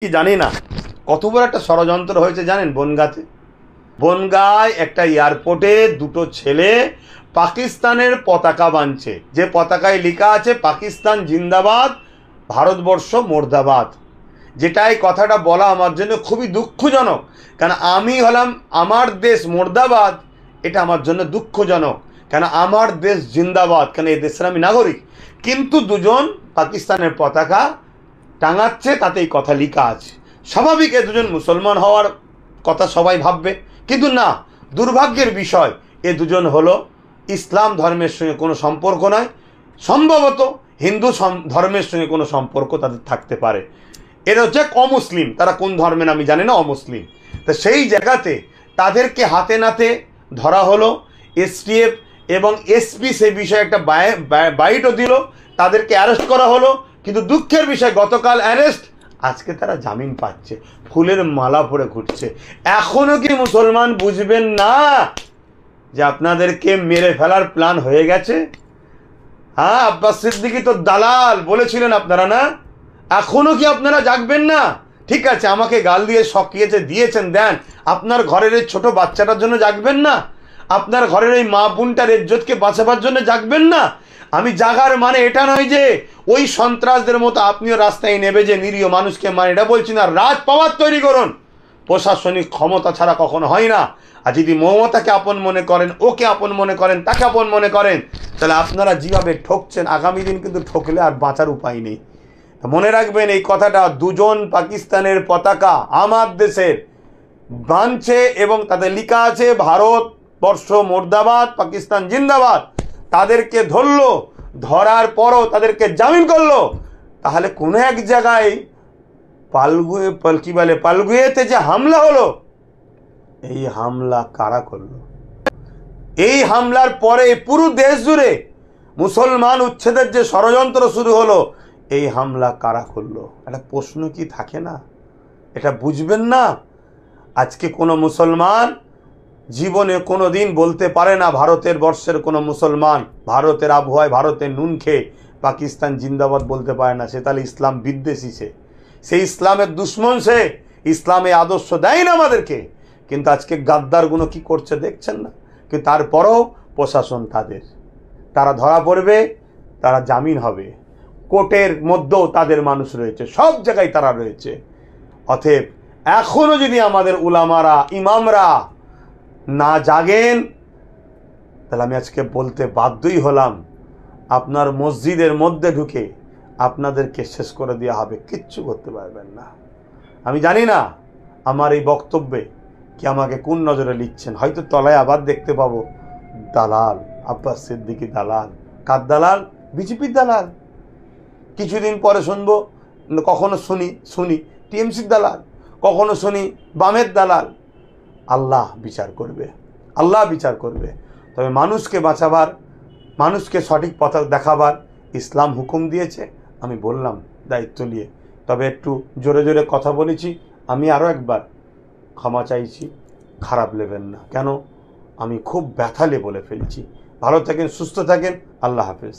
কি জানি না কত বড় একটা ষড়যন্ত্র হয়েছে জানেন। বনগাঁতে, বনগাঁয় একটা এয়ারপোর্টে দুটো ছেলে পাকিস্তানের পতাকা বাঁধছে, যে পতাকায় লেখা আছে পাকিস্তান জিন্দাবাদ, ভারতবর্ষ মুর্দাবাদ। যেটাই কথাটা বলা আমার জন্য খুবই দুঃখজনক, কারণ আমি হলাম আমার দেশ মুর্দাবাদ, এটা আমার জন্য দুঃখজনক, কেন আমার দেশ জিন্দাবাদ, কেন এই দেশের আমি নাগরিক। কিন্তু দুজন পাকিস্তানের পতাকা টাঙাচ্ছে, তাতে এই কথা লেখা আছে। স্বাভাবিক এ দুজন মুসলমান হওয়ার কথা সবাই ভাববে, কিন্তু না, দুর্ভাগ্যের বিষয় এ দুজন হলো ইসলাম ধর্মের সঙ্গে কোনো সম্পর্ক নয়, সম্ভবত হিন্দু ধর্মের সঙ্গে কোনো সম্পর্ক তাদের থাকতে পারে। এরা হচ্ছে অমুসলিম, তারা কোন ধর্মের আমি জানি না, অমুসলিম। তো সেই জায়গাতে তাদেরকে হাতে নাতে ধরা হলো। এসটিএফ এবং এসপি সে বিষয়ে একটা বাইটও দিল, তাদেরকে অ্যারেস্ট করা হলো। কিন্তু দুঃখের বিষয় গতকাল অ্যারেস্ট, আজকে তারা জামিন পাচ্ছে, ফুলের মালা পরে ঘুরছে। এখনো কি মুসলমান বুঝবেন না যে আপনাদেরকে মেরে ফেলার প্ল্যান হয়ে গেছে? হ্যাঁ, আব্বাস সিদ্দিকী তো দালাল বলেছিলেন আপনারা না? এখনো কি আপনারা জাগবেন না? ঠিক আছে, আমাকে গাল দিয়ে শকিয়েছে, দিয়েছেন, দেন। আপনার ঘরের এই ছোট বাচ্চাটার জন্য জাগবেন না? আপনার ঘরের এই মা বোনটার ইজ্জতকে বাঁচাবার জন্য জাগবেন না? আমি জাগার মানে এটা নয় যে ওই সন্ত্রাসদের মতো আপনিও রাস্তায় নেবে যে নিরীহ মানুষকে মানে, এটা বলছি না। রাজ পাওয়ার তৈরি করুন, প্রশাসনিক ক্ষমতা ছাড়া কখনো হয় না। আর যদি মমতাকে আপন মনে করেন, ওকে আপন মনে করেন, তাকে আপন মনে করেন, তাহলে আপনারা যেভাবে ঠকছেন আগামী দিন কিন্তু ঠকলে আর বাঁচার উপায় নেই। মনে রাখবেন এই কথাটা, দুজন পাকিস্তানের পতাকা আমার দেশের বাঁধছে এবং তাদের লেখা আছে ভারতবর্ষ মুর্দাবাদ, পাকিস্তান জিন্দাবাদ। তাদেরকে ধরলো, ধরার পরও তাদেরকে জামিন করলো। তাহলে কোনো এক জায়গায় পালগুয়েতে যে হামলা হলো, এই হামলা কারা করলো? এই হামলার পরে পুরো দেশ জুড়ে মুসলমান উচ্ছেদের যে ষড়যন্ত্র শুরু হলো, এই হামলা কারা করলো? একটা প্রশ্ন কি থাকে না? এটা বুঝবেন না? আজকে কোনো মুসলমান জীবনে কোনো দিন বলতে পারে না, ভারতের বর্ষের কোনো মুসলমান ভারতের আবহাওয়ায় ভারতের নুন খেয়ে পাকিস্তান জিন্দাবাদ বলতে পারে না। সে তাহলে ইসলাম বিদ্বেষী, সে ইসলামের দুশ্মন, সে ইসলামে আদর্শ দেয় না আমাদেরকে। কিন্তু আজকে গাদ্দারগুলো কি করছে দেখছেন না? কিন্তু তারপরেও প্রশাসন তারা ধরা পড়বে, তারা জামিন হবে, কোর্টের মধ্যেও তাদের মানুষ রয়েছে, সব জায়গায় তারা রয়েছে। অতএব এখনো যদি আমাদের উলামারা, ইমামরা না জাগেন, তাহলে আমি আজকে বলতে বাধ্যই হলাম, আপনার মসজিদের মধ্যে ঢুকে আপনাদেরকে শেষ করে দেওয়া হবে, কিচ্ছু করতে পারবেন না। আমি জানি না আমার এই বক্তব্যে কি আমাকে কোন নজরে লিখছেন। হয়তো তলায় আবার দেখতে পাবো দালাল, আব্বাস সিদ্দিকী দালাল। কার দালাল? বিজেপির দালাল। কিছুদিন পরে শুনবো, কখনো শুনি টিএমসির দালাল, কখনো শুনি বামের দালাল। আল্লাহ বিচার করবে, আল্লাহ বিচার করবে। তবে মানুষকে বাঁচাবার, মানুষকে সঠিক পথ দেখাবার ইসলাম হুকুম দিয়েছে। আমি বললাম দায়িত্ব নিয়ে, তবে একটু জোরে জোরে কথা বলেছি, আমি আরও একবার ক্ষমা চাইছি, খারাপ নেবেন না। কেন? আমি খুব ব্যথালে বলে ফেলছি। ভালো থাকেন, সুস্থ থাকেন, আল্লাহ হাফেজ।